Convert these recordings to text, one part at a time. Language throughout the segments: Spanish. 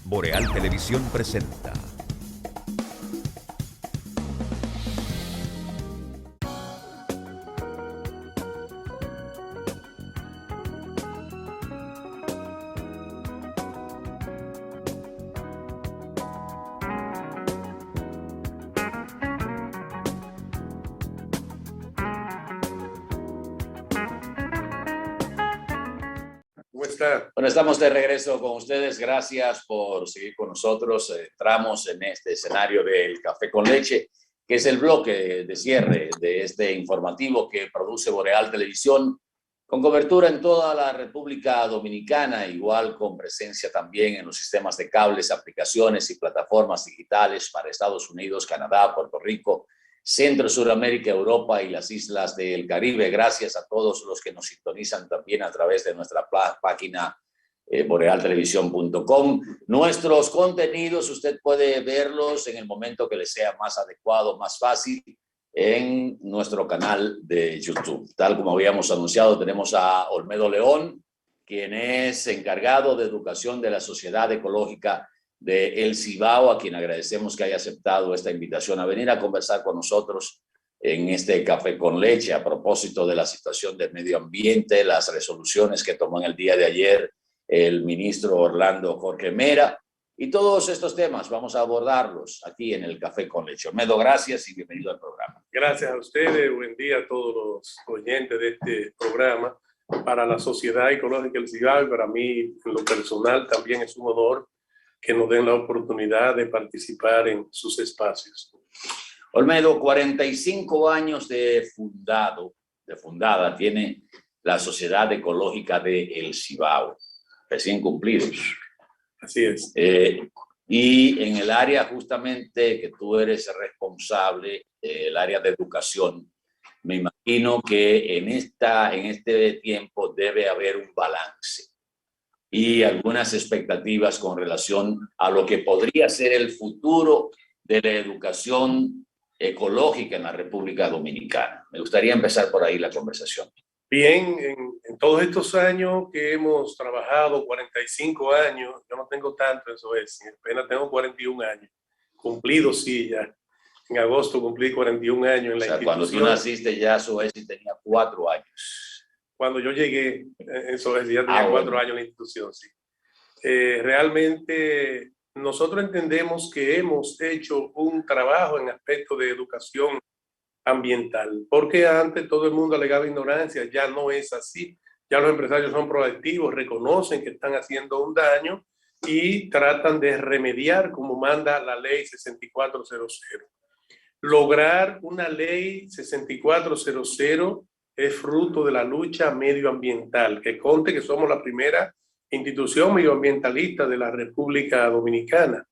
Boreal Televisión presenta. ¿Cómo está? Bueno, estamos de regreso con ustedes. Gracias por seguir con nosotros. Entramos en este escenario del Café con Leche, que es el bloque de cierre de este informativo que produce Boreal Televisión, con cobertura en toda la República Dominicana, igual con presencia también en los sistemas de cables, aplicaciones y plataformas digitales para Estados Unidos, Canadá, Puerto Rico, Centro, Suramérica, Europa y las islas del Caribe. Gracias a todos los que nos sintonizan también a través de nuestra página borealtelevisión.com. Nuestros contenidos usted puede verlos en el momento que le sea más adecuado, más fácil, en nuestro canal de YouTube. Tal como habíamos anunciado, tenemos a Olmedo León, quien es encargado de educación de la Sociedad Ecológica de El Cibao, a quien agradecemos que haya aceptado esta invitación a venir a conversar con nosotros en este Café con Leche a propósito de la situación del medio ambiente, las resoluciones que tomó en el día de ayer el ministro Orlando Jorge Mera, y todos estos temas vamos a abordarlos aquí en el Café con Leche. Olmedo, gracias y bienvenido al programa. Gracias a ustedes, buen día a todos los oyentes de este programa. Para la Sociedad Ecológica del Cibao y para mí, en lo personal, también es un honor que nos den la oportunidad de participar en sus espacios. Olmedo, 45 años de fundada tiene la Sociedad Ecológica de El Cibao, recién cumplidos. Así es. Y en el área justamente que tú eres responsable, el área de educación, me imagino que en este tiempo debe haber un balance y algunas expectativas con relación a lo que podría ser el futuro de la educación ecológica en la República Dominicana. Me gustaría empezar por ahí la conversación. Bien, en todos estos años que hemos trabajado, 45 años, yo no tengo tanto, eso es, apenas tengo 41 años, cumplidos sí ya. En agosto cumplí 41 años en la institución. Cuando tú naciste ya Soesi tenía 4 años. Cuando yo llegué, eso es, ya tenía 4 años en la institución, sí. Realmente nosotros entendemos que hemos hecho un trabajo en aspecto de educación ambiental, porque antes todo el mundo alegaba ignorancia, ya no es así. Ya los empresarios son proactivos, reconocen que están haciendo un daño y tratan de remediar como manda la ley 6400. Lograr una ley 6400 es fruto de la lucha medioambiental, que conste que somos la primera institución medioambientalista de la República Dominicana.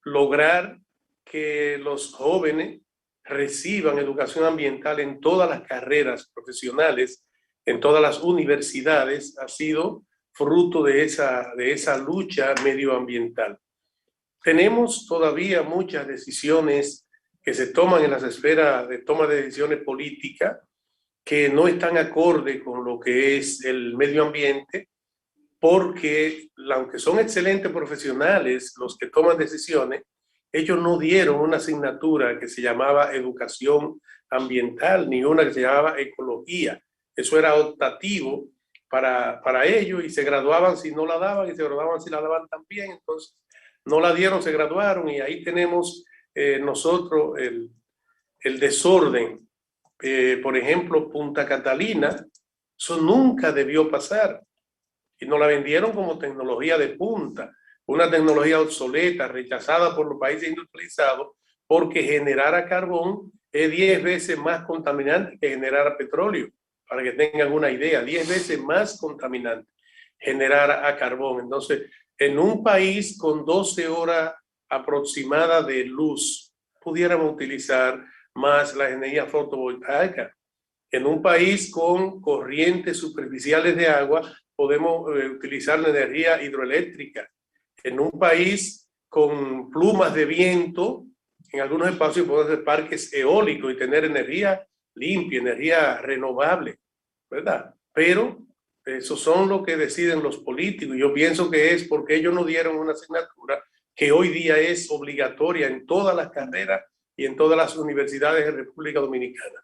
Lograr que los jóvenes reciban educación ambiental en todas las carreras profesionales, en todas las universidades, ha sido fruto de esa lucha medioambiental. Tenemos todavía muchas decisiones que se toman en las esferas de toma de decisiones políticas que no están acorde con lo que es el medio ambiente, porque aunque son excelentes profesionales los que toman decisiones, ellos no dieron una asignatura que se llamaba educación ambiental, ni una que se llamaba ecología. Eso era optativo para ellos y se graduaban si no la daban y se graduaban si la daban también. Entonces, no la dieron, se graduaron y ahí tenemos nosotros el desorden. Por ejemplo, Punta Catalina, eso nunca debió pasar y nos la vendieron como tecnología de punta, una tecnología obsoleta, rechazada por los países industrializados, porque generar a carbón es 10 veces más contaminante que generar a petróleo, para que tengan una idea, 10 veces más contaminante generar a carbón. Entonces, en un país con 12 horas aproximadas de luz, pudiéramos utilizar más la energía fotovoltaica. En un país con corrientes superficiales de agua, podemos utilizar la energía hidroeléctrica. En un país con plumas de viento, en algunos espacios podemos hacer parques eólicos y tener energía limpia, energía renovable, ¿verdad? Pero Eso son lo que deciden los políticos. Yo pienso que es porque ellos no dieron una asignatura que hoy día es obligatoria en todas las carreras y en todas las universidades de República Dominicana.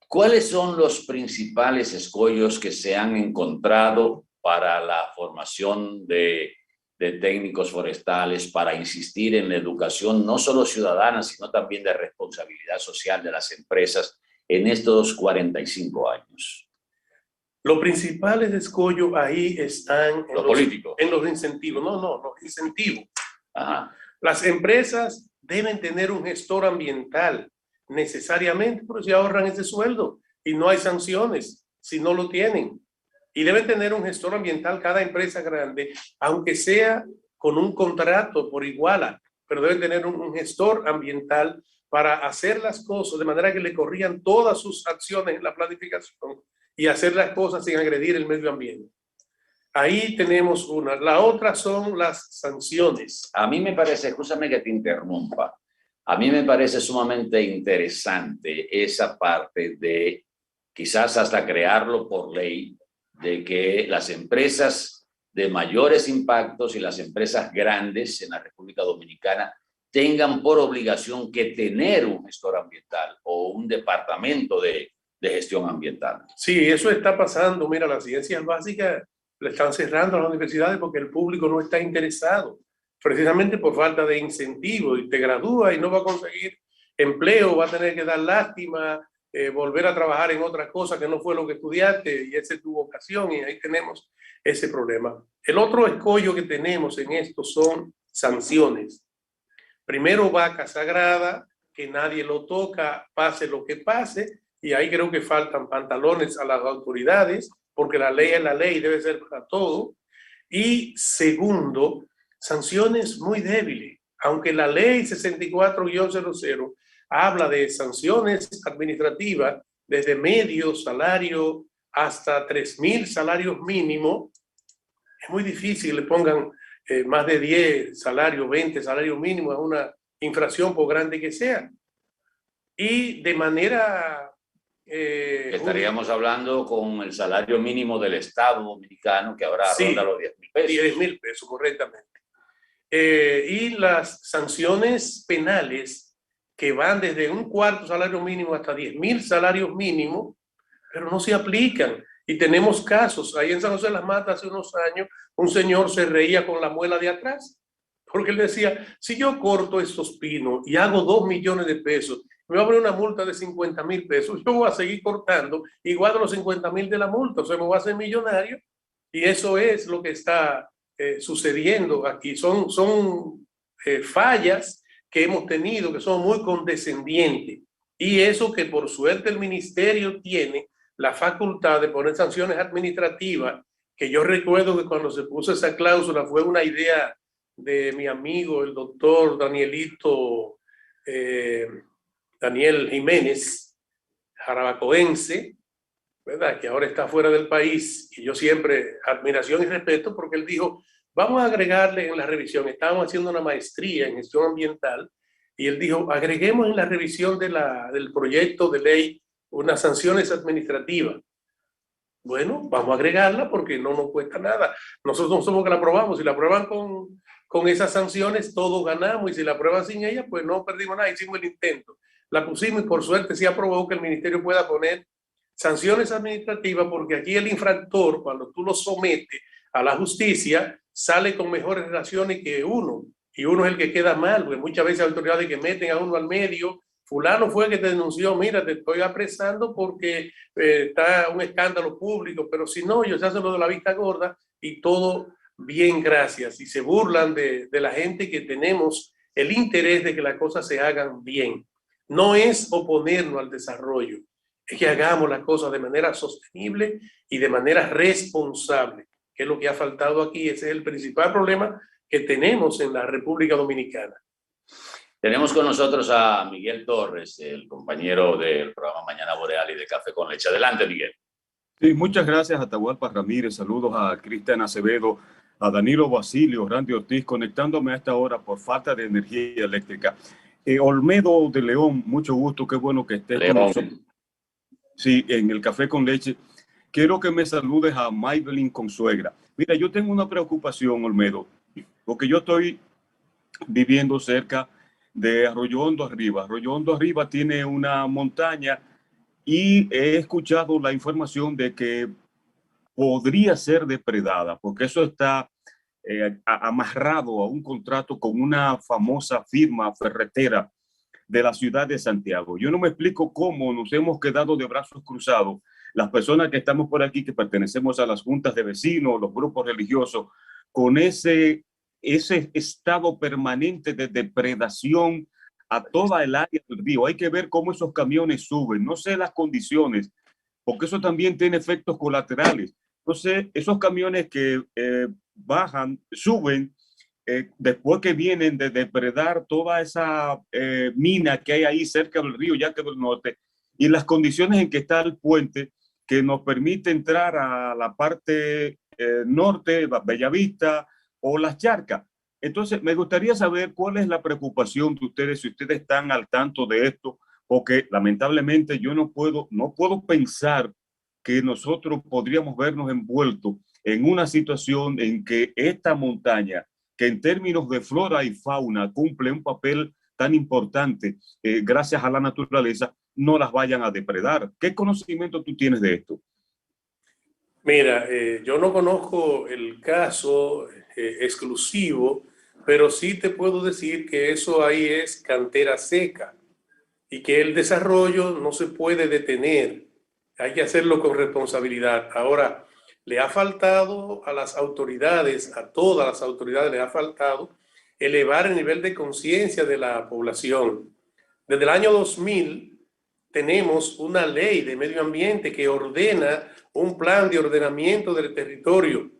¿Cuáles son los principales escollos que se han encontrado para la formación de técnicos forestales, para insistir en la educación no solo ciudadana, sino también de responsabilidad social de las empresas en estos 45 años? Los principales escollos ahí están en los incentivos. No, los incentivos. Ajá. Las empresas deben tener un gestor ambiental necesariamente, pero se ahorran ese sueldo y no hay sanciones si no lo tienen. Y deben tener un gestor ambiental cada empresa grande, aunque sea con un contrato por iguala, pero deben tener un gestor ambiental para hacer las cosas de manera que le corrían todas sus acciones en la planificación y hacer las cosas sin agredir el medio ambiente. Ahí tenemos una. La otra son las sanciones. A mí me parece, escúchame que te interrumpa, a mí me parece sumamente interesante esa parte de quizás hasta crearlo por ley, de que las empresas de mayores impactos y las empresas grandes en la República Dominicana tengan por obligación que tener un gestor ambiental o un departamento de gestión ambiental. Sí, eso está pasando. Mira, las ciencias básicas le están cerrando a las universidades porque el público no está interesado, precisamente por falta de incentivo, y te gradúa y no va a conseguir empleo, va a tener que dar lástima, volver a trabajar en otra cosa que no fue lo que estudiaste, y esa es tu vocación, y ahí tenemos ese problema. El otro escollo que tenemos en esto son sanciones. Primero, vaca sagrada, que nadie lo toca, pase lo que pase, y ahí creo que faltan pantalones a las autoridades, porque la ley es la ley, debe ser para todo. Y segundo, sanciones muy débiles. Aunque la ley 64-00 habla de sanciones administrativas desde medio salario hasta 3,000 salarios mínimos, es muy difícil que le pongan más de 10 salarios, 20 salarios mínimos a una infracción por grande que sea. Y de manera... estaríamos hablando con el salario mínimo del Estado dominicano, que ahora ronda los 10,000 pesos. 10,000 pesos, correctamente. Y las sanciones penales que van desde un cuarto salario mínimo hasta 10,000 salarios mínimos, pero no se aplican. Y tenemos casos. Ahí en San José de las Matas hace unos años, un señor se reía con la muela de atrás, porque él decía, si yo corto estos pinos y hago 2 millones de pesos, me va a poner una multa de 50,000 pesos, yo voy a seguir cortando y guardo los 50,000 de la multa, o sea, me voy a hacer millonario. Y eso es lo que está sucediendo aquí. Son fallas que hemos tenido, que son muy condescendientes. Y eso que por suerte el ministerio tiene la facultad de poner sanciones administrativas, que yo recuerdo que cuando se puso esa cláusula fue una idea de mi amigo, el doctor Daniel Jiménez, jarabacoense, ¿verdad?, que ahora está fuera del país, y yo siempre admiración y respeto, porque él dijo, vamos a agregarle en la revisión, estábamos haciendo una maestría en gestión ambiental, y él dijo, agreguemos en la revisión del proyecto de ley unas sanciones administrativas. Bueno, vamos a agregarla porque no nos cuesta nada. Nosotros no somos que la aprobamos. Si la aprueban con esas sanciones, todos ganamos. Y si la aprueban sin ella, pues no perdimos nada. Hicimos el intento. La pusimos y por suerte sí aprobó que el ministerio pueda poner sanciones administrativas, porque aquí el infractor, cuando tú lo sometes a la justicia, sale con mejores relaciones que uno. Y uno es el que queda mal, porque muchas veces hay autoridades que meten a uno al medio. Fulano fue el que te denunció, mira, te estoy apresando porque está un escándalo público, pero si no, ellos hacen lo de la vista gorda y todo bien, gracias. Y se burlan de la gente que tenemos el interés de que las cosas se hagan bien. No es oponernos al desarrollo, es que hagamos las cosas de manera sostenible y de manera responsable, que es lo que ha faltado aquí. Ese es el principal problema que tenemos en la República Dominicana. Tenemos con nosotros a Miguel Torres, el compañero del programa Mañana Boreal y de Café con Leche. Adelante, Miguel. Sí, muchas gracias a Atahualpa Ramírez, saludos a Cristian Acevedo, a Danilo Basilio, Randy Ortiz, conectándome a esta hora por falta de energía eléctrica. Olmedo de León, mucho gusto, qué bueno que estés con nosotros. Sí, en el Café con Leche. quiero que me saludes a Maybelline Consuegra. Mira, yo tengo una preocupación, Olmedo, porque yo estoy viviendo cerca de Arroyo Hondo Arriba. Arroyo Hondo Arriba tiene una montaña y he escuchado la información de que podría ser depredada, porque eso está amarrado a un contrato con una famosa firma ferretera de la ciudad de Santiago. Yo no me explico cómo nos hemos quedado de brazos cruzados las personas que estamos por aquí, que pertenecemos a las juntas de vecinos, los grupos religiosos, con ese estado permanente de depredación a toda el área del río. Hay que ver cómo esos camiones suben, no sé las condiciones, porque eso también tiene efectos colaterales. Entonces, esos camiones que bajan, suben, después que vienen de depredar toda esa mina que hay ahí cerca del río Yaque del Norte, y las condiciones en que está el puente que nos permite entrar a la parte norte, Bellavista o Las Charcas. Entonces, me gustaría saber cuál es la preocupación de ustedes, si ustedes están al tanto de esto, porque lamentablemente yo no puedo pensar que nosotros podríamos vernos envueltos en una situación en que esta montaña, que en términos de flora y fauna cumple un papel tan importante gracias a la naturaleza, no las vayan a depredar. ¿Qué conocimiento tú tienes de esto? Mira, yo no conozco el caso exclusivo, pero sí te puedo decir que eso ahí es cantera seca y que el desarrollo no se puede detener. Hay que hacerlo con responsabilidad. Ahora, le ha faltado a las autoridades, a todas las autoridades, le ha faltado elevar el nivel de conciencia de la población. Desde el año 2000 tenemos una ley de medio ambiente que ordena un plan de ordenamiento del territorio.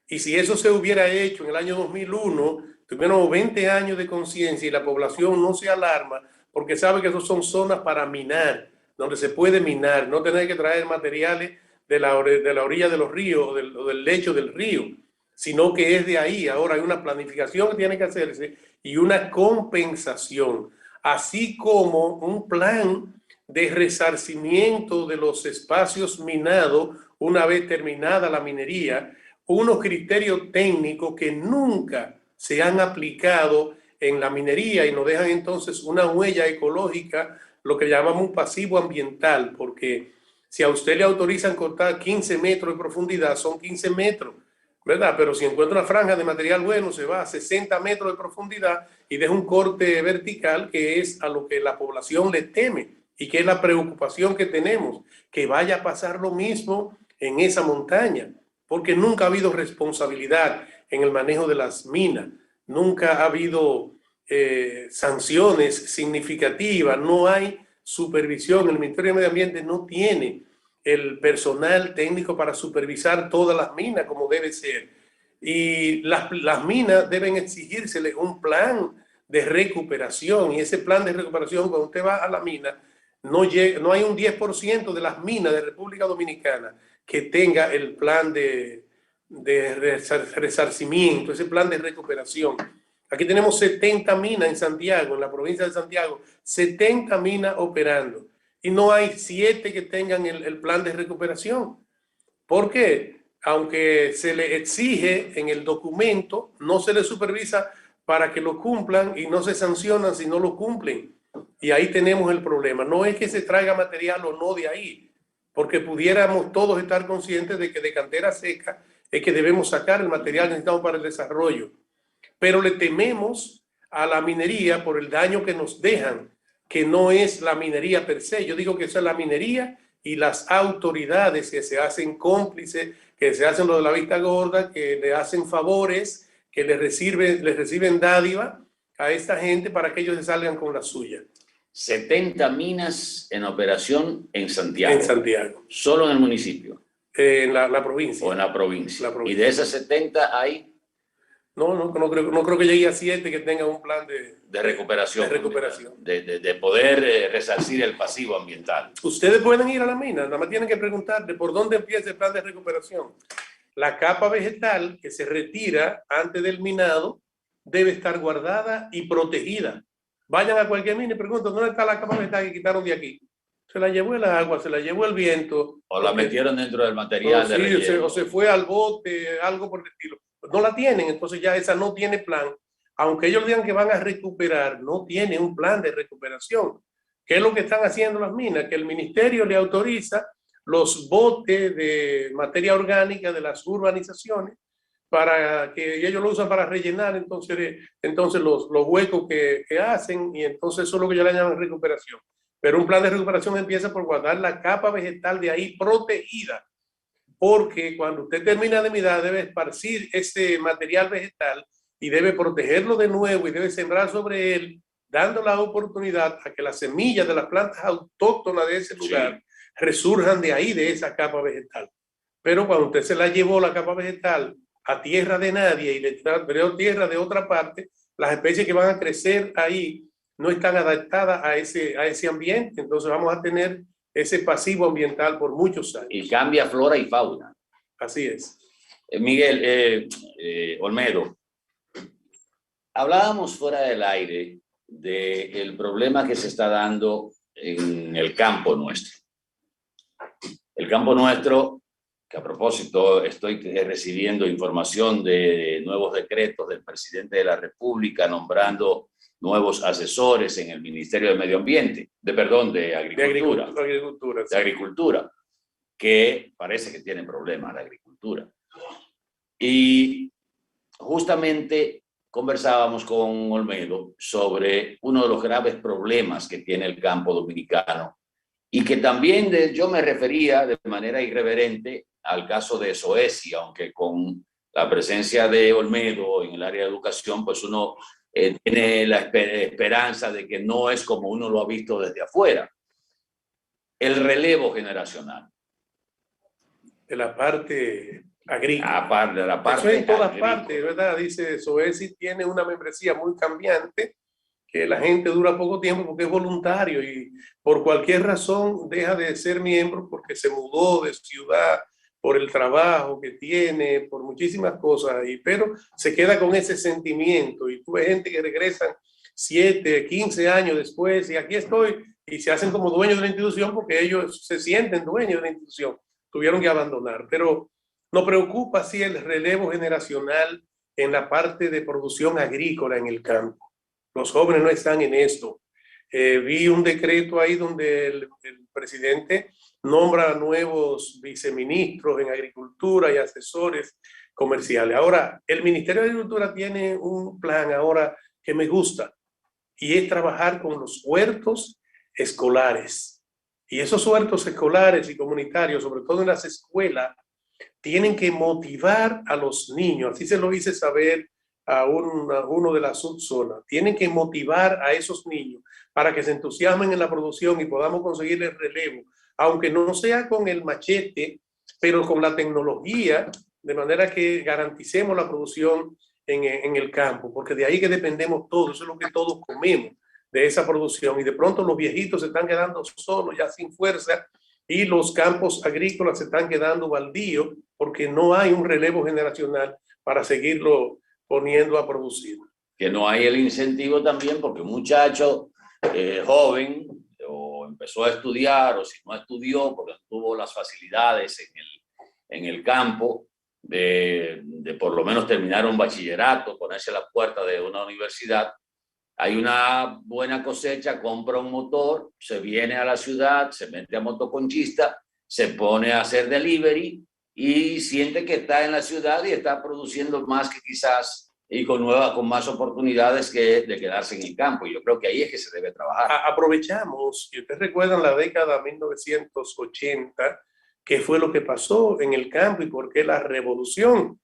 Y si eso se hubiera hecho en el año 2001, tuviéramos 20 años de conciencia y la población no se alarma porque sabe que esas son zonas para minar, donde se puede minar, no tener que traer materiales de la orilla de los ríos o del lecho del río, sino que es de ahí. Ahora hay una planificación que tiene que hacerse y una compensación, así como un plan de resarcimiento de los espacios minados una vez terminada la minería, unos criterios técnicos que nunca se han aplicado en la minería y nos dejan entonces una huella ecológica, lo que llamamos un pasivo ambiental, porque si a usted le autorizan cortar 15 metros de profundidad, son 15 metros, ¿verdad? Pero si encuentra una franja de material bueno, se va a 60 metros de profundidad y deja un corte vertical, que es a lo que la población le teme y que es la preocupación que tenemos, que vaya a pasar lo mismo en esa montaña, porque nunca ha habido responsabilidad en el manejo de las minas, nunca ha habido sanciones significativas, no hay supervisión, el Ministerio de Medio Ambiente no tiene el personal técnico para supervisar todas las minas como debe ser. Y las minas deben exigírsele un plan de recuperación, y ese plan de recuperación, cuando usted va a la mina, no hay un 10% de las minas de República Dominicana que tenga el plan de resarcimiento, ese plan de recuperación. Aquí tenemos 70 minas en Santiago, en la provincia de Santiago, 70 minas operando. Y no hay 7 que tengan el plan de recuperación. ¿Por qué? Aunque se le exige en el documento, no se le supervisa para que lo cumplan y no se sancionan si no lo cumplen. Y ahí tenemos el problema. No es que se traiga material o no de ahí, porque pudiéramos todos estar conscientes de que de cantera seca es que debemos sacar el material necesitado para el desarrollo. Pero le tememos a la minería por el daño que nos dejan, que no es la minería per se. Yo digo que eso es la minería y las autoridades que se hacen cómplices, que se hacen lo de la vista gorda, que le hacen favores, que le reciben dádiva a esta gente para que ellos se salgan con la suya. 70 minas en operación en Santiago. En Santiago. Solo en el municipio. En la provincia. O en la provincia. La provincia. Y de esas 70 hay... No creo que llegue a 7 que tengan un plan de recuperación. De recuperación. De poder resarcir el pasivo ambiental. Ustedes pueden ir a la mina, nada más tienen que preguntarle por dónde empieza el plan de recuperación. La capa vegetal que se retira antes del minado debe estar guardada y protegida. Vayan a cualquier mina y pregunten, ¿dónde está la capa vegetal que quitaron de aquí? Se la llevó el agua, se la llevó el viento. O la metieron dentro del material de relleno. O se fue al bote, algo por el estilo. No la tienen, entonces ya esa no tiene plan. Aunque ellos digan que van a recuperar, no tiene un plan de recuperación. ¿Qué es lo que están haciendo las minas? Que el ministerio le autoriza los botes de materia orgánica de las urbanizaciones para que ellos lo usan para rellenar entonces los huecos que hacen, y entonces eso es lo que yo le llaman recuperación. Pero un plan de recuperación empieza por guardar la capa vegetal de ahí protegida, porque cuando usted termina de minar debe esparcir ese material vegetal y debe protegerlo de nuevo y debe sembrar sobre él, dando la oportunidad a que las semillas de las plantas autóctonas de ese lugar resurjan de ahí, de esa capa vegetal. Pero cuando usted se la llevó la capa vegetal a tierra de nadie y le trajo tierra de otra parte, las especies que van a crecer ahí no están adaptadas a ese ambiente, entonces vamos a tener ese pasivo ambiental por muchos años. Y cambia flora y fauna. Así es. Miguel, Olmedo, hablábamos fuera del aire del problema que se está dando en el campo nuestro. El campo nuestro, que a propósito estoy recibiendo información de nuevos decretos del presidente de la República nombrando nuevos asesores en el Ministerio de Medio Ambiente, de Agricultura. De Agricultura, que parece que tienen problemas la agricultura. Y justamente conversábamos con Olmedo sobre uno de los graves problemas que tiene el campo dominicano y que también yo me refería de manera irreverente al caso de SOESI, aunque con la presencia de Olmedo en el área de educación, pues uno tiene la esperanza de que no es como uno lo ha visto desde afuera. El relevo generacional. De la parte agrícola. Aparte de la parte eso en todas agrícola. partes, ¿verdad? Dice SOESI tiene una membresía muy cambiante, que la gente dura poco tiempo porque es voluntario y por cualquier razón deja de ser miembro porque se mudó de ciudad, por el trabajo que tiene, por muchísimas cosas, pero se queda con ese sentimiento y tú ves gente que regresan 7, 15 años después y aquí estoy y se hacen como dueños de la institución porque ellos se sienten dueños de la institución, tuvieron que abandonar, pero nos preocupa sí el relevo generacional en la parte de producción agrícola en el campo. Los jóvenes no están en esto. Vi un decreto ahí donde el presidente nombra nuevos viceministros en agricultura y asesores comerciales. Ahora, el Ministerio de Agricultura tiene un plan ahora que me gusta y es trabajar con los huertos escolares. Y esos huertos escolares y comunitarios, sobre todo en las escuelas, tienen que motivar a los niños. Así se lo hice saber a uno de la subzona. Tienen que motivar a esos niños para que se entusiasmen en la producción y podamos conseguir el relevo, aunque no sea con el machete, pero con la tecnología, de manera que garanticemos la producción en el campo, porque de ahí que dependemos todos, eso es lo que todos comemos, de esa producción. Y de pronto los viejitos se están quedando solos, ya sin fuerza, y los campos agrícolas se están quedando baldíos porque no hay un relevo generacional para seguirlo poniendo a producir. Que no hay el incentivo también porque un muchacho joven o empezó a estudiar o si no estudió porque no tuvo las facilidades en el campo de por lo menos terminar un bachillerato, ponerse a la puerta de una universidad, hay una buena cosecha, compra un motor, se viene a la ciudad, se mete a motoconchista, se pone a hacer delivery y siente que está en la ciudad y está produciendo más que quizás y con más oportunidades que de quedarse en el campo. Y yo creo que ahí es que se debe trabajar. Aprovechamos, y ustedes recuerdan la década 1980, qué fue lo que pasó en el campo y por qué la revolución.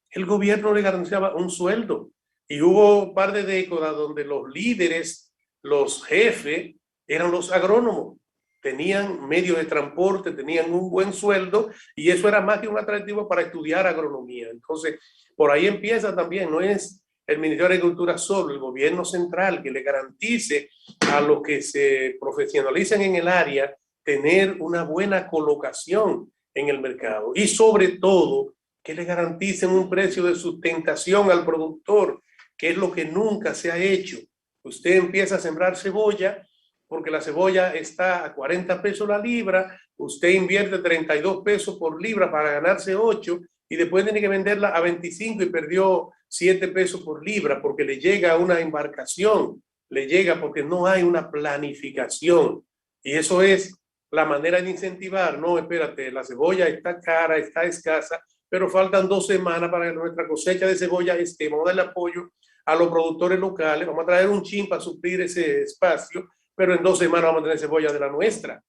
El gobierno le garantizaba un sueldo y hubo un par de décadas donde los líderes, los jefes, eran los agrónomos. Tenían medios de transporte, tenían un buen sueldo y eso era más que un atractivo para estudiar agronomía. Entonces, por ahí empieza también, no es el Ministerio de Agricultura solo, el gobierno central que le garantice a los que se profesionalicen en el área tener una buena colocación en el mercado y sobre todo que le garanticen un precio de sustentación al productor, que es lo que nunca se ha hecho. Usted empieza a sembrar cebolla porque la cebolla está a 40 pesos la libra, usted invierte 32 pesos por libra para ganarse 8 y después tiene que venderla a 25 y perdió 7 pesos por libra porque le llega una embarcación, le llega porque no hay una planificación. Y eso es la manera de incentivar. No, espérate, la cebolla está cara, está escasa, pero faltan 2 semanas para que nuestra cosecha de cebolla esté. Vamos a darle apoyo a los productores locales, vamos a traer un chin para suplir ese espacio, pero en 2 semanas vamos a tener cebolla de la nuestra.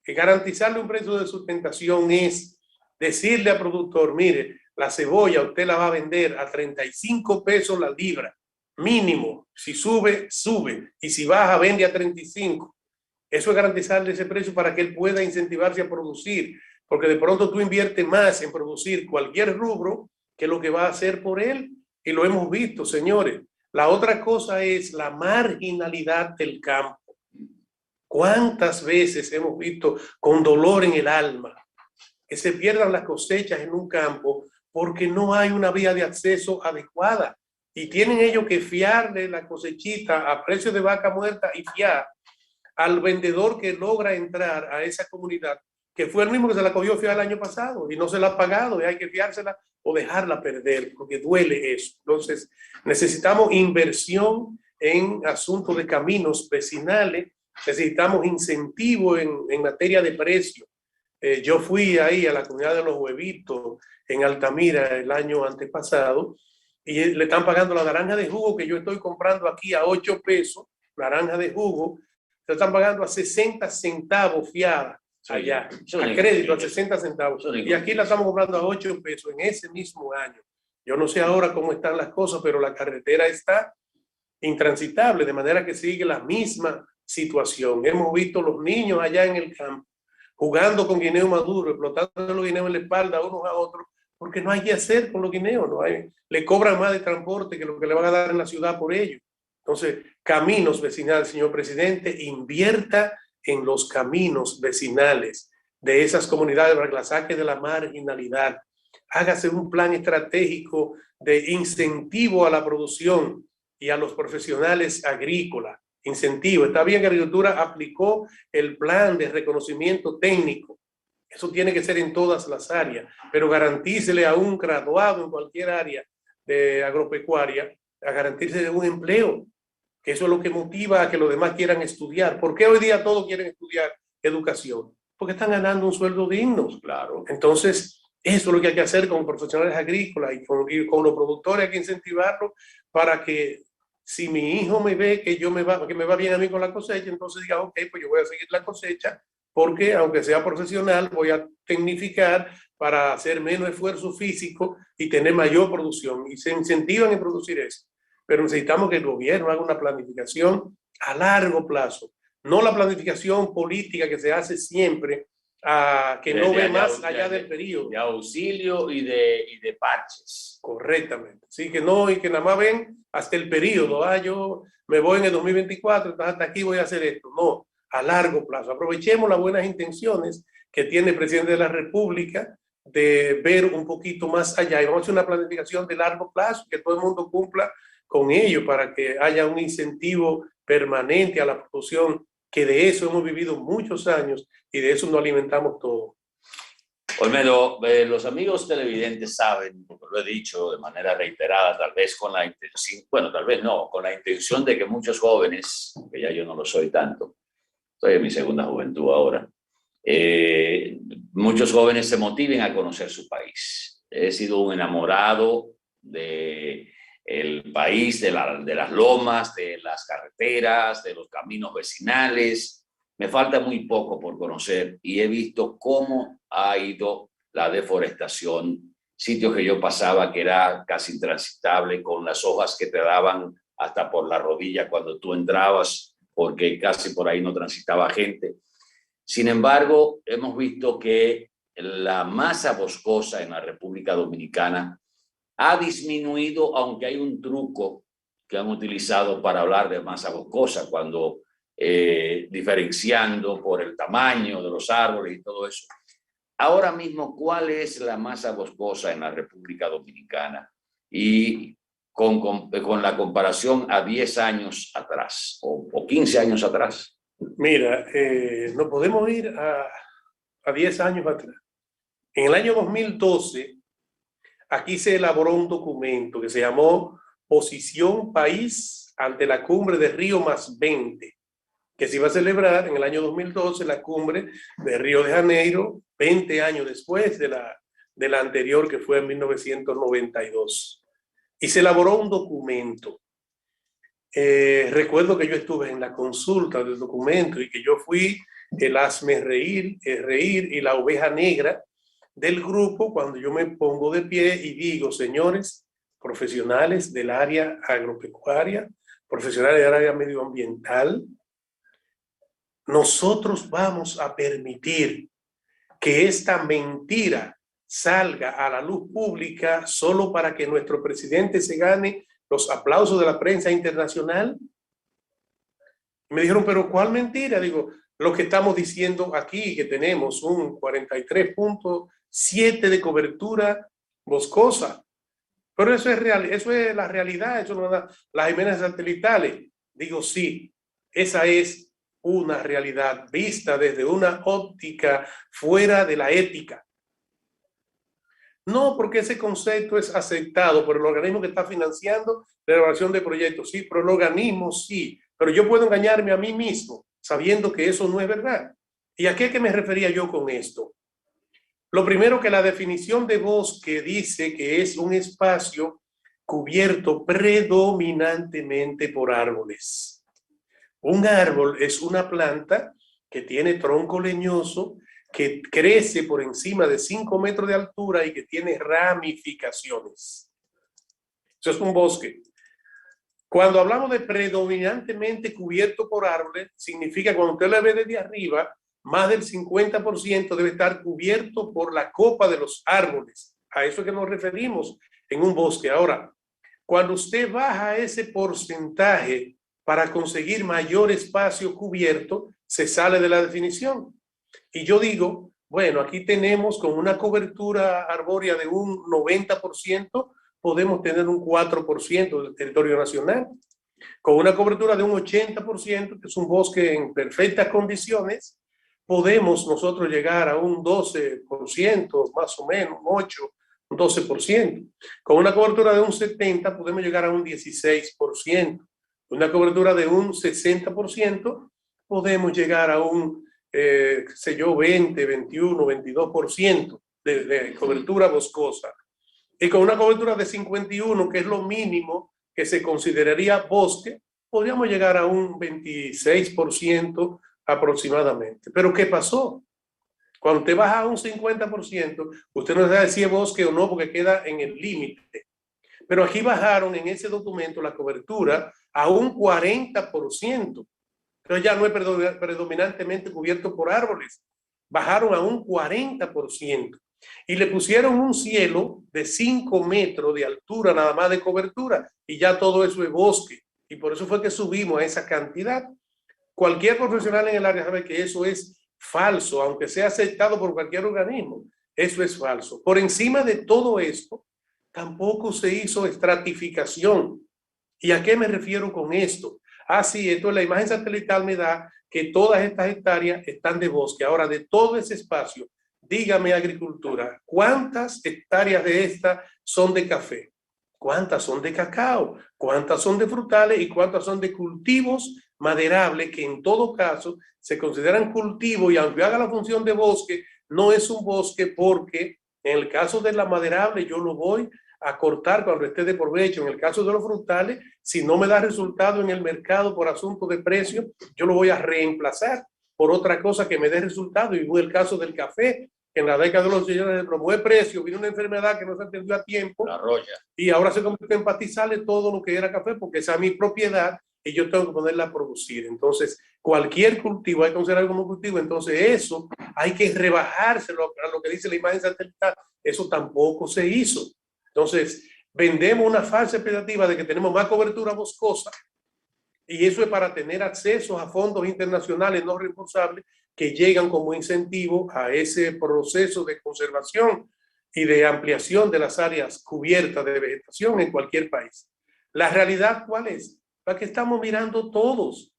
Que garantizarle un precio de sustentación es decirle al productor, mire, la cebolla usted la va a vender a 35 pesos la libra, mínimo. Si sube, sube. Y si baja, vende a 35. Eso es garantizarle ese precio para que él pueda incentivarse a producir, porque de pronto tú inviertes más en producir cualquier rubro que lo que va a hacer por él, y lo hemos visto, señores. La otra cosa es la marginalidad del campo. ¿Cuántas veces hemos visto con dolor en el alma que se pierdan las cosechas en un campo porque no hay una vía de acceso adecuada? Y tienen ellos que fiarle la cosechita a precio de vaca muerta y fiar al vendedor que logra entrar a esa comunidad, que fue el mismo que se la cogió fiar el año pasado y no se la ha pagado, y hay que fiársela o dejarla perder, porque duele eso. Entonces, necesitamos inversión en asuntos de caminos vecinales, necesitamos incentivo en materia de precio. Yo fui ahí a la comunidad de Los Huevitos, en Altamira, el año antepasado, y le están pagando la naranja de jugo que yo estoy comprando aquí a 8 pesos, naranja de jugo, se están pagando a 60 centavos fiada allá, a crédito a 60 centavos. Y aquí la estamos comprando a 8 pesos en ese mismo año. Yo no sé ahora cómo están las cosas, pero la carretera está intransitable, de manera que sigue la misma situación. Hemos visto los niños allá en el campo jugando con guineo maduro, explotando los guineos en la espalda unos a otros, porque no hay que hacer con los guineos, no hay, le cobran más de transporte que lo que le van a dar en la ciudad por ello. Entonces, caminos vecinales, señor presidente, invierta en los caminos vecinales de esas comunidades para que las saque de la marginalidad. Hágase un plan estratégico de incentivo a la producción y a los profesionales agrícolas. Incentivo. Está bien que Agricultura aplicó el plan de reconocimiento técnico. Eso tiene que ser en todas las áreas, pero garantícele a un graduado en cualquier área de agropecuaria, a garantizarle un empleo, que eso es lo que motiva a que los demás quieran estudiar. ¿Por qué hoy día todos quieren estudiar educación? Porque están ganando un sueldo digno. Claro. Entonces, eso es lo que hay que hacer con profesionales agrícolas y con los productores. Hay que incentivarlos para que si mi hijo me ve que me va bien a mí con la cosecha, entonces diga, ok, pues yo voy a seguir la cosecha, porque aunque sea profesional, voy a tecnificar para hacer menos esfuerzo físico y tener mayor producción. Y se incentivan en producir eso. Pero necesitamos que el gobierno haga una planificación a largo plazo, no la planificación política que se hace siempre, que no ve más allá del periodo. De auxilio y de parches. Correctamente. Sí, que no, y que nada más ven hasta el periodo. Yo me voy en el 2024, entonces hasta aquí voy a hacer esto. No, a largo plazo. Aprovechemos las buenas intenciones que tiene el presidente de la República de ver un poquito más allá y vamos a hacer una planificación de largo plazo, que todo el mundo cumpla con ello para que haya un incentivo permanente a la producción, que de eso hemos vivido muchos años y de eso nos alimentamos todos. Olmedo, los amigos televidentes saben, porque lo he dicho de manera reiterada, tal vez con la intención, bueno, tal vez no, con la intención de que muchos jóvenes, que ya yo no lo soy tanto, estoy en mi segunda juventud ahora, muchos jóvenes se motiven a conocer su país. He sido un enamorado de el país, de las lomas, de las carreteras, de los caminos vecinales. Me falta muy poco por conocer y he visto cómo ha ido la deforestación. Sitios que yo pasaba que era casi intransitable, con las hojas que te daban hasta por la rodilla cuando tú entrabas, porque casi por ahí no transitaba gente. Sin embargo, hemos visto que la masa boscosa en la República Dominicana ha disminuido, aunque hay un truco que han utilizado para hablar de masa boscosa, cuando diferenciando por el tamaño de los árboles y todo eso. Ahora mismo, ¿cuál es la masa boscosa en la República Dominicana? Y con la comparación a 10 años atrás o 15 años atrás. Mira, nos podemos ir a 10 años atrás. En el año 2012, aquí se elaboró un documento que se llamó Posición País ante la Cumbre de Río +20, que se iba a celebrar en el año 2012, la Cumbre de Río de Janeiro, 20 años después de la anterior, que fue en 1992. Y se elaboró un documento. Recuerdo que yo estuve en la consulta del documento y que yo fui el hazme reír y la oveja negra del grupo cuando yo me pongo de pie y digo, señores profesionales del área agropecuaria, profesionales del área medioambiental, nosotros vamos a permitir que esta mentira salga a la luz pública solo para que nuestro presidente se gane los aplausos de la prensa internacional. Me dijeron, pero ¿cuál mentira? Digo, lo que estamos diciendo aquí, que tenemos un 43.7 de cobertura boscosa. Pero eso es real, eso es la realidad, eso no da las imágenes satelitales. Digo, sí, esa es una realidad vista desde una óptica fuera de la ética. No, porque ese concepto es aceptado por el organismo que está financiando la elaboración de proyectos. Sí, pero el organismo sí. Pero yo puedo engañarme a mí mismo sabiendo que eso no es verdad. ¿Y a qué me refería yo con esto? Lo primero, que la definición de bosque dice que es un espacio cubierto predominantemente por árboles. Un árbol es una planta que tiene tronco leñoso, que crece por encima de 5 metros de altura y que tiene ramificaciones. Eso es un bosque. Cuando hablamos de predominantemente cubierto por árboles, significa cuando usted la ve desde arriba, más del 50% debe estar cubierto por la copa de los árboles. A eso es que nos referimos en un bosque. Ahora, cuando usted baja ese porcentaje para conseguir mayor espacio cubierto, se sale de la definición. Y yo digo, bueno, aquí tenemos con una cobertura arbórea de un 90%, podemos tener un 4% del territorio nacional. Con una cobertura de un 80%, que es un bosque en perfectas condiciones, podemos nosotros llegar a un 12%, más o menos, un 8%, un 12%. Con una cobertura de un 70%, podemos llegar a un 16%. Una cobertura de un 60%, podemos llegar a un, qué sé yo, 20, 21, 22% de cobertura boscosa. Y con una cobertura de 51, que es lo mínimo que se consideraría bosque, podríamos llegar a un 26% aproximadamente. Pero ¿qué pasó? Cuando usted baja a un 50%, usted no sabe si es bosque o no, porque queda en el límite. Pero aquí bajaron en ese documento la cobertura a un 40%. Entonces ya no es predominantemente cubierto por árboles. Bajaron a un 40%. Y le pusieron un cielo de 5 metros de altura nada más de cobertura. Y ya todo eso es bosque. Y por eso fue que subimos a esa cantidad. Cualquier profesional en el área sabe que eso es falso, aunque sea aceptado por cualquier organismo. Eso es falso. Por encima de todo esto, tampoco se hizo estratificación. ¿Y a qué me refiero con esto? Sí, esto la imagen satelital me da que todas estas hectáreas están de bosque. Ahora, de todo ese espacio, dígame agricultura, ¿cuántas hectáreas de estas son de café? ¿Cuántas son de cacao? ¿Cuántas son de frutales? ¿Y cuántas son de cultivos maderables que en todo caso se consideran cultivos y aunque haga la función de bosque, no es un bosque porque en el caso de la maderable yo lo voy a cortar cuando esté de provecho. En el caso de los frutales, si no me da resultado en el mercado por asunto de precio, yo lo voy a reemplazar por otra cosa que me dé resultado. Y fue el caso del café. En la década de los 80 se promueve precio, vino una enfermedad que no se atendió a tiempo. La roya. Y ahora se convierte en pastizales todo lo que era café, porque esa es mi propiedad y yo tengo que ponerla a producir. Entonces, cualquier cultivo hay que considerar como cultivo. Entonces, eso hay que rebajárselo a lo que dice la imagen satelital. Eso tampoco se hizo. Entonces, vendemos una falsa expectativa de que tenemos más cobertura boscosa y eso es para tener acceso a fondos internacionales no reembolsables que llegan como incentivo a ese proceso de conservación y de ampliación de las áreas cubiertas de vegetación en cualquier país. La realidad, ¿cuál es? La que estamos mirando todos.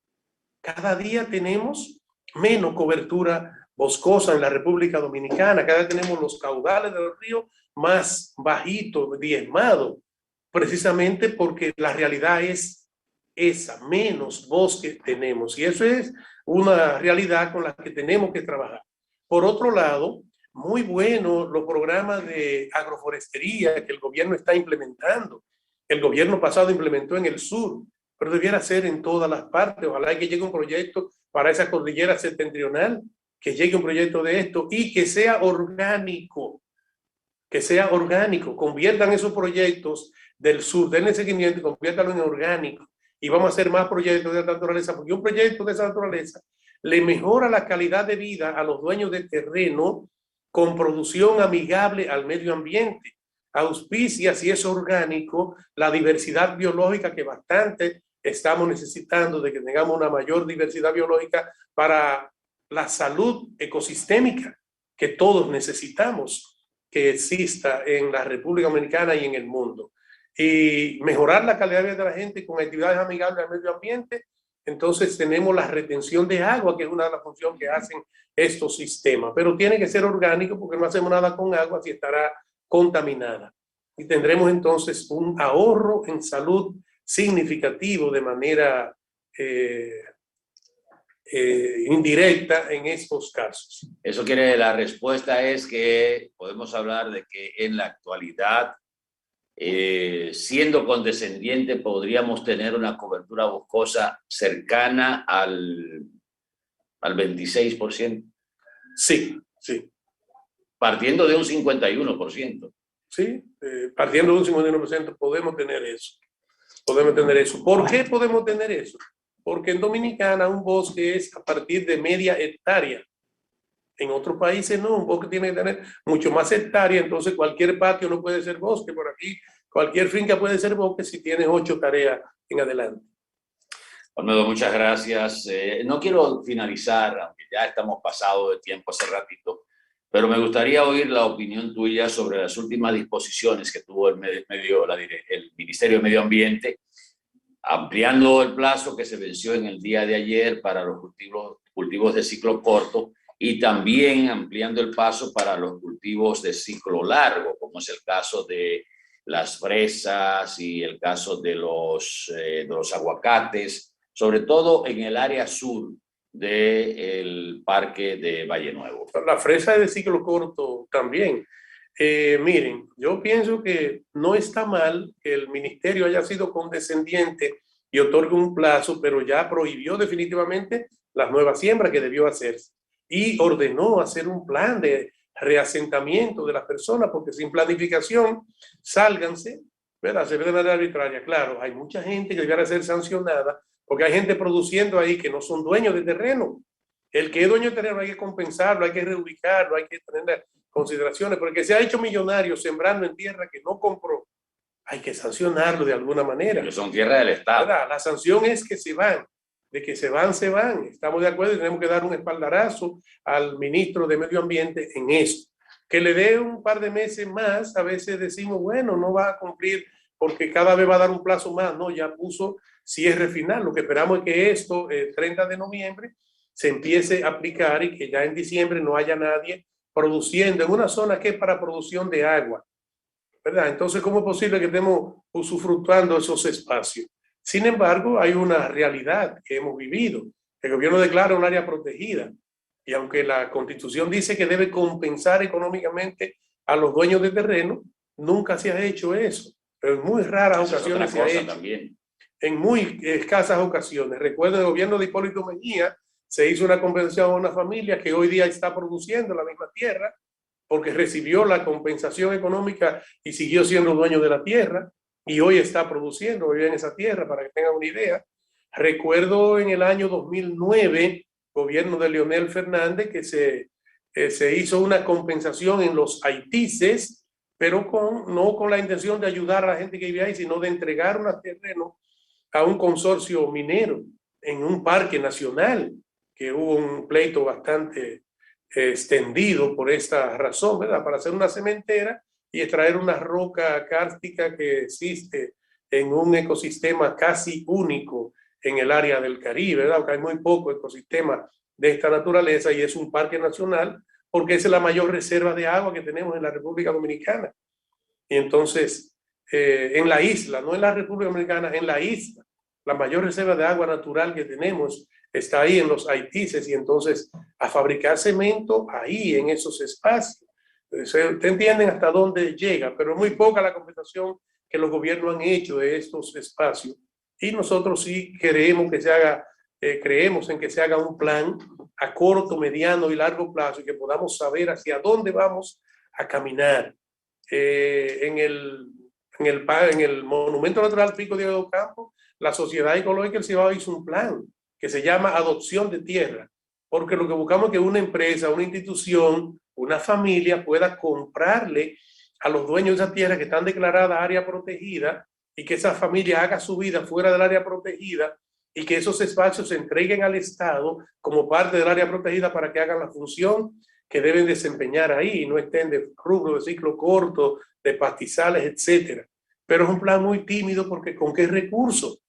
Cada día tenemos menos cobertura boscosa en la República Dominicana, cada vez tenemos los caudales de los ríos más bajitos, diezmados, precisamente porque la realidad es esa, menos bosque tenemos, y eso es una realidad con la que tenemos que trabajar. Por otro lado, muy bueno los programas de agroforestería que el gobierno está implementando. El gobierno pasado implementó en el sur, pero debiera ser en todas las partes. Ojalá que llegue un proyecto para esa cordillera septentrional, que llegue un proyecto de esto y que sea orgánico, conviertan esos proyectos del sur, denle seguimiento y conviértanlo en orgánico. Y vamos a hacer más proyectos de esta naturaleza, porque un proyecto de esa naturaleza le mejora la calidad de vida a los dueños de terreno con producción amigable al medio ambiente. Auspicia, si es orgánico, la diversidad biológica que bastante estamos necesitando, de que tengamos una mayor diversidad biológica para la salud ecosistémica que todos necesitamos que exista en la República Dominicana y en el mundo. Y mejorar la calidad de vida de la gente con actividades amigables al medio ambiente. Entonces tenemos la retención de agua, que es una de las funciones que hacen estos sistemas, pero tiene que ser orgánico porque no hacemos nada con agua si estará contaminada. Y tendremos entonces un ahorro en salud significativo de manera indirecta en estos casos. Eso quiere, la respuesta es que podemos hablar de que en la actualidad, siendo condescendiente, podríamos tener una cobertura boscosa cercana al 26%. Sí, sí. Partiendo de un 51%. Sí, partiendo de un 51% podemos tener eso. Podemos tener eso. ¿Por qué podemos tener eso? Porque en Dominicana un bosque es a partir de media hectárea. En otros países no, un bosque tiene que tener mucho más hectárea, entonces cualquier patio no puede ser bosque. Por aquí, cualquier finca puede ser bosque si tiene 8 tareas en adelante. Olmedo, muchas gracias. No quiero finalizar, aunque ya estamos pasados de tiempo hace ratito, pero me gustaría oír la opinión tuya sobre las últimas disposiciones que tuvo el Ministerio de Medio Ambiente, ampliando el plazo que se venció en el día de ayer para los cultivos de ciclo corto y también ampliando el plazo para los cultivos de ciclo largo, como es el caso de las fresas y el caso de los aguacates, sobre todo en el área sur del parque de Valle Nuevo. La fresa es de ciclo corto también. Miren, yo pienso que no está mal que el ministerio haya sido condescendiente y otorgue un plazo, pero ya prohibió definitivamente las nuevas siembras que debió hacerse y ordenó hacer un plan de reasentamiento de las personas, porque sin planificación, sálganse, ¿verdad? Se ve de manera arbitraria. Claro, hay mucha gente que debería ser sancionada, porque hay gente produciendo ahí que no son dueños de terreno. El que es dueño de terreno hay que compensarlo, hay que reubicarlo, hay que tener consideraciones, porque se ha hecho millonario sembrando en tierra que no compró. Hay que sancionarlo de alguna manera. Que son tierra del Estado. ¿Verdad? La sanción es que se van. De que se van, se van. Estamos de acuerdo y tenemos que dar un espaldarazo al ministro de Medio Ambiente en eso. Que le dé un par de meses más, a veces decimos, bueno, no va a cumplir porque cada vez va a dar un plazo más. No, ya puso cierre final. Lo que esperamos es que esto, el 30 de noviembre, se empiece a aplicar y que ya en diciembre no haya nadie produciendo en una zona que es para producción de agua, ¿verdad? Entonces, ¿cómo es posible que estemos usufructuando esos espacios? Sin embargo, hay una realidad que hemos vivido. El gobierno declara un área protegida y aunque la Constitución dice que debe compensar económicamente a los dueños de terreno, nunca se ha hecho eso. Pero en muy raras ocasiones se ha hecho. También. En muy escasas ocasiones. Recuerdo el gobierno de Hipólito Mejía, se hizo una compensación a una familia que hoy día está produciendo la misma tierra porque recibió la compensación económica y siguió siendo dueño de la tierra y hoy está produciendo, vive en esa tierra, para que tengan una idea. Recuerdo en el año 2009, gobierno de Leonel Fernández, que se hizo una compensación en los haitises, pero no con la intención de ayudar a la gente que vive ahí, sino de entregar un terreno a un consorcio minero en un parque nacional, que hubo un pleito bastante extendido por esta razón, ¿verdad? Para hacer una cementera y extraer una roca kárstica que existe en un ecosistema casi único en el área del Caribe, ¿verdad? Porque hay muy poco ecosistema de esta naturaleza y es un parque nacional porque esa es la mayor reserva de agua que tenemos en la República Dominicana. Y entonces, en la isla, no en la República Dominicana, en la isla, la mayor reserva de agua natural que tenemos está ahí en los Haitises y entonces a fabricar cemento ahí en esos espacios. Ustedes entienden hasta dónde llega, pero es muy poca la compensación que los gobiernos han hecho de estos espacios. Y nosotros sí queremos que se haga, creemos en que se haga un plan a corto, mediano y largo plazo y que podamos saber hacia dónde vamos a caminar. En el Monumento Natural Pico de Ocampo, la Sociedad Ecológica del Cibao hizo un plan que se llama adopción de tierra, porque lo que buscamos es que una empresa, una institución, una familia pueda comprarle a los dueños de esa tierra que están declaradas área protegida y que esa familia haga su vida fuera del área protegida y que esos espacios se entreguen al Estado como parte del área protegida para que hagan la función que deben desempeñar ahí y no estén de rubro de ciclo corto, de pastizales, etcétera. Pero es un plan muy tímido porque ¿con qué recursos?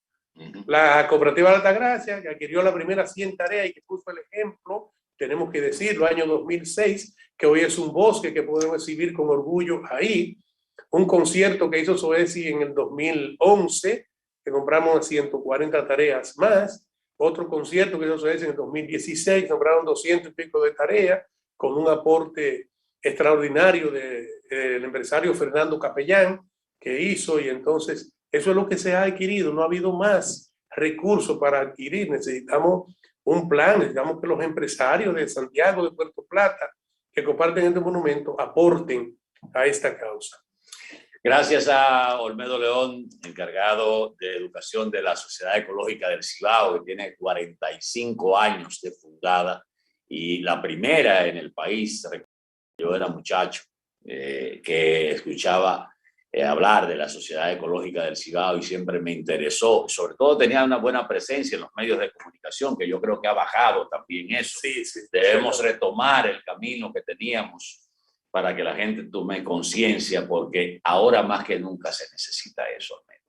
La cooperativa de Altagracia, que adquirió la primera 100 tareas y que puso el ejemplo, tenemos que decirlo, año 2006, que hoy es un bosque que podemos exhibir con orgullo ahí. Un concierto que hizo SOECI en el 2011, que compramos 140 tareas más. Otro concierto que hizo SOECI en el 2016, compraron 200 y pico de tareas, con un aporte extraordinario del empresario Fernando Capellán, que hizo, y entonces eso es lo que se ha adquirido, no ha habido más recursos para adquirir, necesitamos un plan, necesitamos que los empresarios de Santiago, de Puerto Plata, que comparten este monumento, aporten a esta causa. Gracias a Olmedo León, encargado de educación de la Sociedad Ecológica del Cibao, que tiene 45 años de fundada y la primera en el país. Yo era muchacho que escuchaba hablar de la Sociedad Ecológica del Cibao y siempre me interesó. Sobre todo tenía una buena presencia en los medios de comunicación, que yo creo que ha bajado también eso. Sí, sí. Debemos retomar el camino que teníamos para que la gente tome conciencia, porque ahora más que nunca se necesita eso, Olmedo.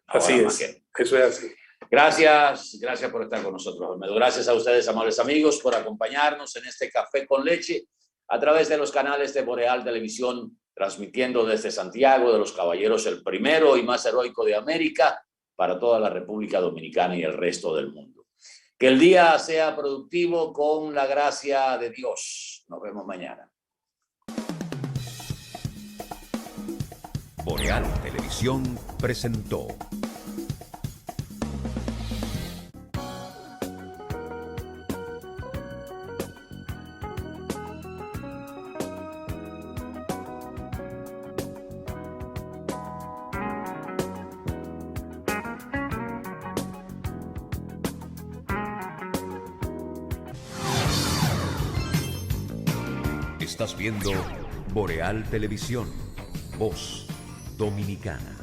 Así es, eso es así. Gracias por estar con nosotros, Olmedo. Gracias a ustedes, amables amigos, por acompañarnos en este Café con Leche a través de los canales de Boreal Televisión, transmitiendo desde Santiago de los Caballeros, el primero y más heroico de América, para toda la República Dominicana y el resto del mundo. Que el día sea productivo con la gracia de Dios. Nos vemos mañana. Boreal Televisión presentó Estás viendo Boreal Televisión, voz dominicana.